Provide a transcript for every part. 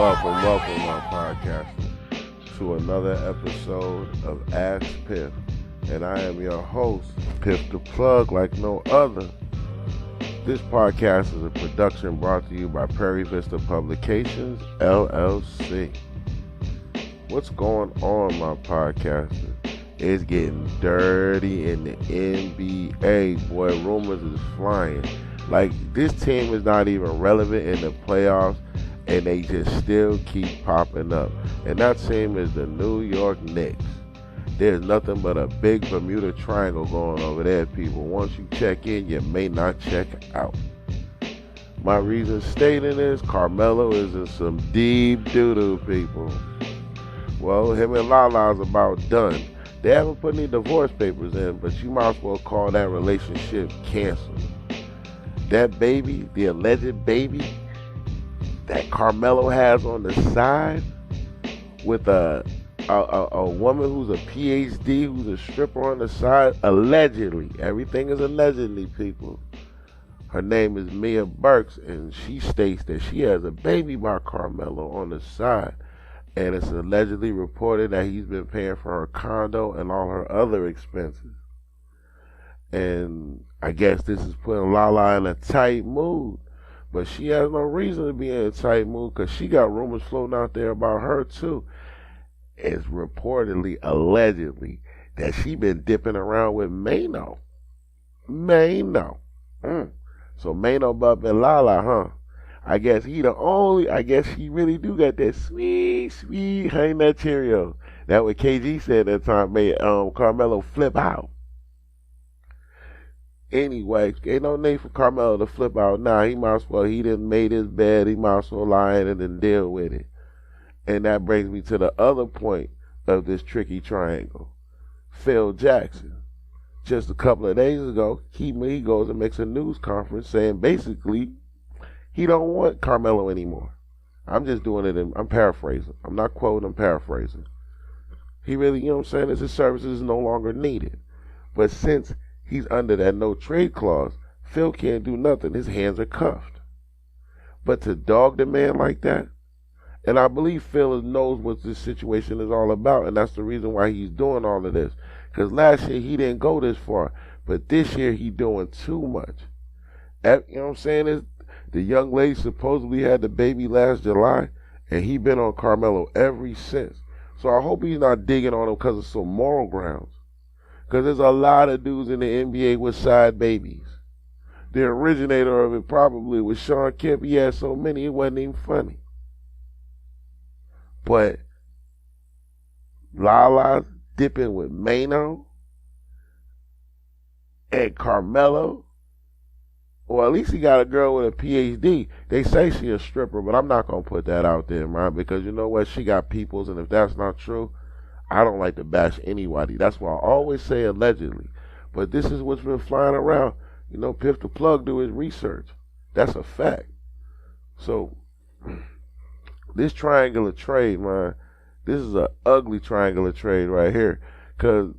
Welcome, my podcast, to another episode of Ask Piff. And I am your host, Piff the Plug, like no other. This podcast is a production brought to you by Prairie Vista Publications, LLC. What's going on, my podcasters? It's getting dirty in the NBA. Boy, rumors is flying. Like, this team is not even relevant in the playoffs, and they just still keep popping up. And that team is the New York Knicks. There's nothing but a big Bermuda Triangle going over there, people. Once you check in, you may not check out. My reason stating is Carmelo is in some deep doo-doo, people. Well, him and Lala's about done. They haven't put any divorce papers in, but you might as well call that relationship canceled. That baby, the alleged baby that Carmelo has on the side with a woman who's a PhD, who's a stripper on the side, allegedly. Everything is allegedly, people. Her name is Mia Burks, and she states that she has a baby by Carmelo on the side. And it's allegedly reported that he's been paying for her condo and all her other expenses. And I guess this is putting Lala in a tight mood. But she has no reason to be in a tight mood because she got rumors floating out there about her too. It's reportedly, allegedly, that she been dipping around with Mano. So Mano bumping Lala, huh? I guess he really do got that sweet honey nut Cheerios. That what KG said that time made Carmelo flip out. Anyway, ain't no need for Carmelo to flip out now. He might as well, he done made his bed, he might as well lie in it and deal with it. And that brings me to the other point of this tricky triangle. Phil Jackson. Just a couple of days ago, he goes and makes a news conference saying basically he don't want Carmelo anymore. I'm just doing it, I'm paraphrasing. I'm not quoting, I'm paraphrasing. He really, you know what I'm saying, his services is no longer needed. But since he's under that no trade clause, Phil can't do nothing. His hands are cuffed. But to dog the man like that, and I believe Phil knows what this situation is all about, and that's the reason why he's doing all of this. Because last year he didn't go this far, but this year he's doing too much. You know what I'm saying? The young lady supposedly had the baby last July, and he been on Carmelo ever since. So I hope he's not digging on him because of some moral grounds. Because there's a lot of dudes in the NBA with side babies. The originator of it probably was Sean Kemp. He had so many, it wasn't even funny. But Lala's dipping with Mano and Carmelo. Well, at least he got a girl with a PhD. They say she a stripper, but I'm not going to put that out there, man, because you know what? She got peoples, and if that's not true, I don't like to bash anybody. That's why I always say allegedly. But this is what's been flying around. You know, Piff the Plug do his research. That's a fact. So, this triangular trade, man, this is an ugly triangular trade right here. Because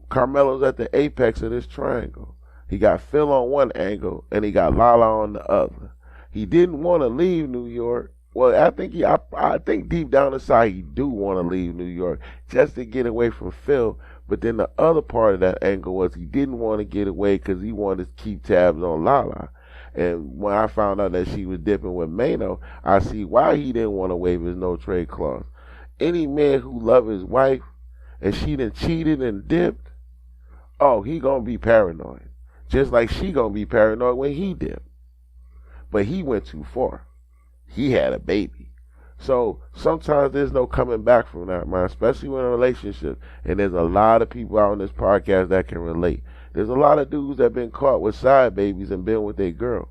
Carmelo's at the apex of this triangle. He got Phil on one angle, and he got Lala on the other. He didn't want to leave New York. Well, I think deep down inside he do want to leave New York just to get away from Phil. But then the other part of that angle was he didn't want to get away because he wanted to keep tabs on Lala. And when I found out that she was dipping with Mano, I see why he didn't want to waive his no trade clause. Any man who love his wife and she done cheated and dipped, oh, he gonna be paranoid. Just like she gonna be paranoid when he dipped. But he went too far. He had a baby. So sometimes there's no coming back from that, man, especially when in a relationship. And there's a lot of people out on this podcast that can relate. There's a lot of dudes that have been caught with side babies and been with their girl.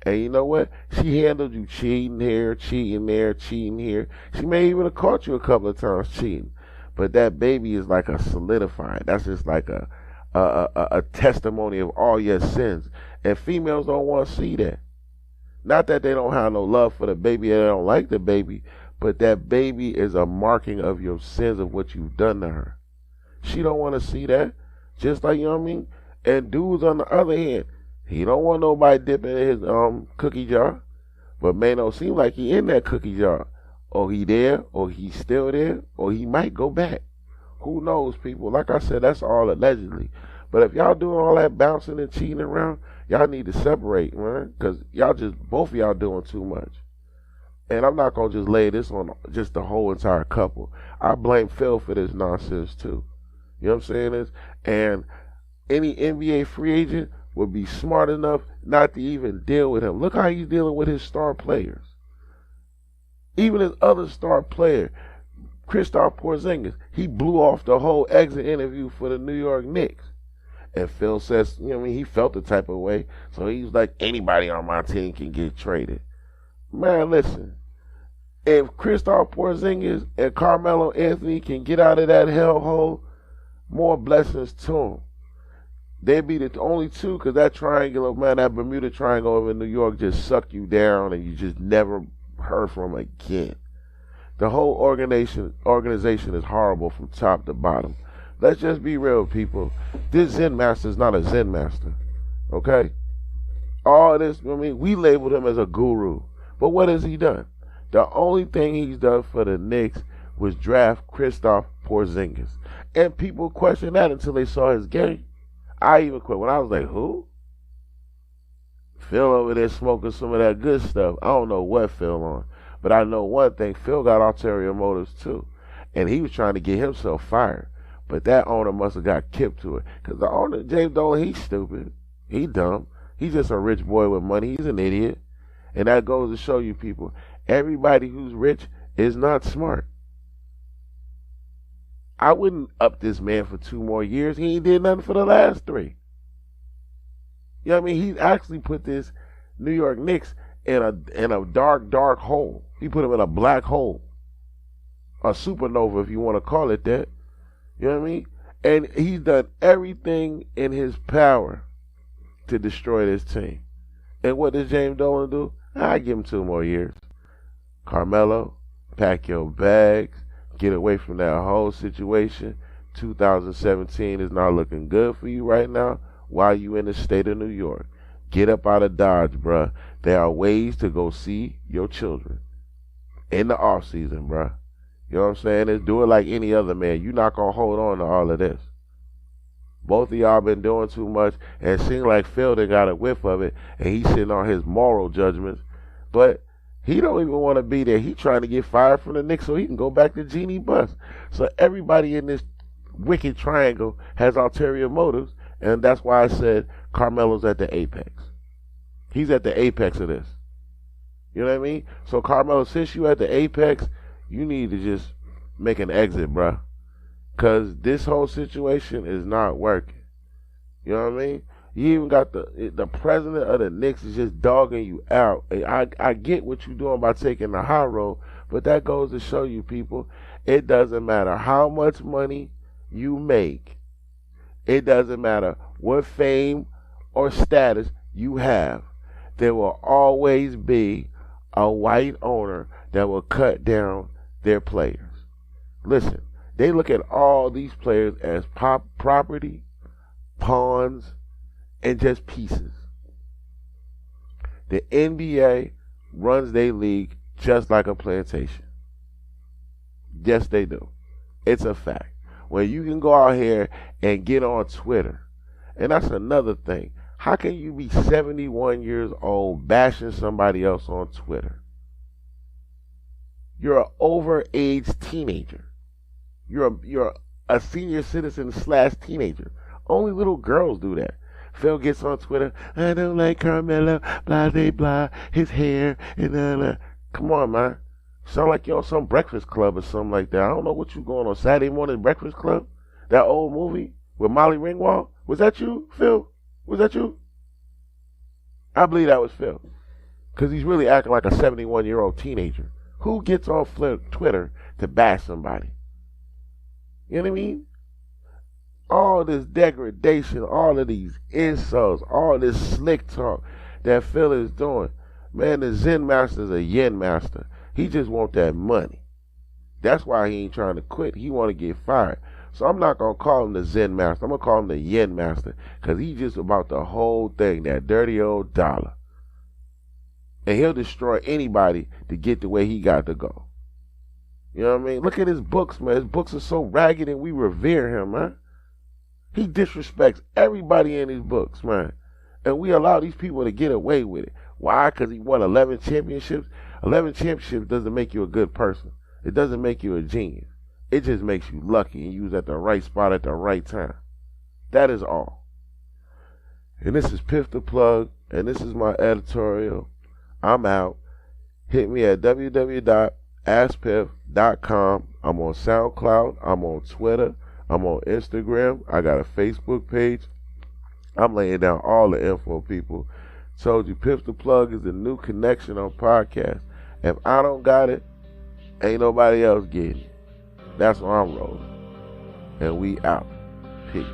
And you know what? She handled you cheating here, cheating there, cheating here. She may even have caught you a couple of times cheating. But that baby is like a solidifying. That's just like a testimony of all your sins. And females don't want to see that. Not that they don't have no love for the baby, they don't like the baby, but that baby is a marking of your sins of what you've done to her. She don't want to see that. Just like, you know what I mean? And dudes on the other hand, he don't want nobody dipping in his cookie jar. But man, don't seem like he in that cookie jar. Or he there, or he's still there, or he might go back. Who knows, people? Like I said, that's all allegedly. But if y'all doing all that bouncing and cheating around, y'all need to separate, man. Because y'all just, both of y'all doing too much. And I'm not going to just lay this on just the whole entire couple. I blame Phil for this nonsense, too. You know what I'm saying? And any NBA free agent would be smart enough not to even deal with him. Look how he's dealing with his star players. Even his other star player, Kristaps Porzingis, he blew off the whole exit interview for the New York Knicks. And Phil says, you know what I mean, he felt the type of way. So he's like, anybody on my team can get traded. Man, listen. If Kristaps Porzingis and Carmelo Anthony can get out of that hellhole, more blessings to them. They'd be the only two, because that triangle, man, that Bermuda Triangle over in New York just suck you down and you just never heard from again. The whole organization is horrible from top to bottom. Let's just be real, people. This Zen master is not a Zen master. Okay? All this, I mean, we labeled him as a guru. But what has he done? The only thing he's done for the Knicks was draft Kristaps Porzingis. And people questioned that until they saw his game. I even quit when I was like, who? Phil over there smoking some of that good stuff. I don't know what Phil on. But I know one thing, Phil got ulterior motives too. And he was trying to get himself fired. But that owner must have got kipped to it. Because the owner, James Dolan, he's stupid. He dumb. He's just a rich boy with money. He's an idiot. And that goes to show you, people, everybody who's rich is not smart. I wouldn't up this man for 2 more years. He ain't did nothing for the last 3. You know what I mean? He actually put this New York Knicks in a dark, dark hole. He put them in a black hole. A supernova, if you want to call it that. You know what I mean? And he's done everything in his power to destroy this team. And what does James Dolan do? I give him 2 more years. Carmelo, pack your bags. Get away from that whole situation. 2017 is not looking good for you right now while you in the state of New York. Get up out of Dodge, bruh. There are ways to go see your children in the off season, bruh. You know what I'm saying? Just do it like any other man. You're not going to hold on to all of this. Both of y'all been doing too much, and it seems like Phil done got a whiff of it, and he's sitting on his moral judgments. But he don't even want to be there. He trying to get fired from the Knicks so he can go back to Jeannie Buss. So everybody in this wicked triangle has ulterior motives, and that's why I said Carmelo's at the apex. He's at the apex of this. You know what I mean? So Carmelo, since you at the apex, you need to just make an exit, bruh. Because this whole situation is not working. You know what I mean? You even got the president of the Knicks is just dogging you out. I get what you're doing by taking the high road, but that goes to show you, people, it doesn't matter how much money you make. It doesn't matter what fame or status you have. There will always be a white owner that will cut down their players. Listen, they look at all these players as property, pawns, and just pieces. The NBA runs their league just like a plantation. Yes, they do. It's a fact. When you can go out here and get on Twitter, and that's another thing. How can you be 71 years old bashing somebody else on Twitter? You're an overage teenager. You're a senior citizen / teenager. Only little girls do that. Phil gets on Twitter, I don't like Carmelo, blah, blah, blah, his hair, and blah. Come on, man. Sound like you're on some Breakfast Club or something like that. I don't know what you going on. Saturday Morning Breakfast Club? That old movie with Molly Ringwald? Was that you, Phil? Was that you? I believe that was Phil. Because he's really acting like a 71-year-old teenager. Who gets on Twitter to bash somebody? You know what I mean? All this degradation, all of these insults, all this slick talk that Phil is doing. Man, the Zen master is a yen master. He just want that money. That's why he ain't trying to quit. He want to get fired. So I'm not going to call him the Zen master. I'm going to call him the yen master because he's just about the whole thing, that dirty old dollar. And he'll destroy anybody to get the way he got to go. You know what I mean? Look at his books, man. His books are so ragged and we revere him, man. He disrespects everybody in his books, man. And we allow these people to get away with it. Why? Because he won 11 championships. 11 championships doesn't make you a good person. It doesn't make you a genius. It just makes you lucky and you was at the right spot at the right time. That is all. And this is Piff the Plug, and this is my editorial. I'm out. Hit me at www.askpiff.com. I'm on SoundCloud. I'm on Twitter. I'm on Instagram. I got a Facebook page. I'm laying down all the info, people. Told you, Piff the Plug is the new connection on podcast. If I don't got it, ain't nobody else getting it. That's why I'm rolling. And we out. Peace.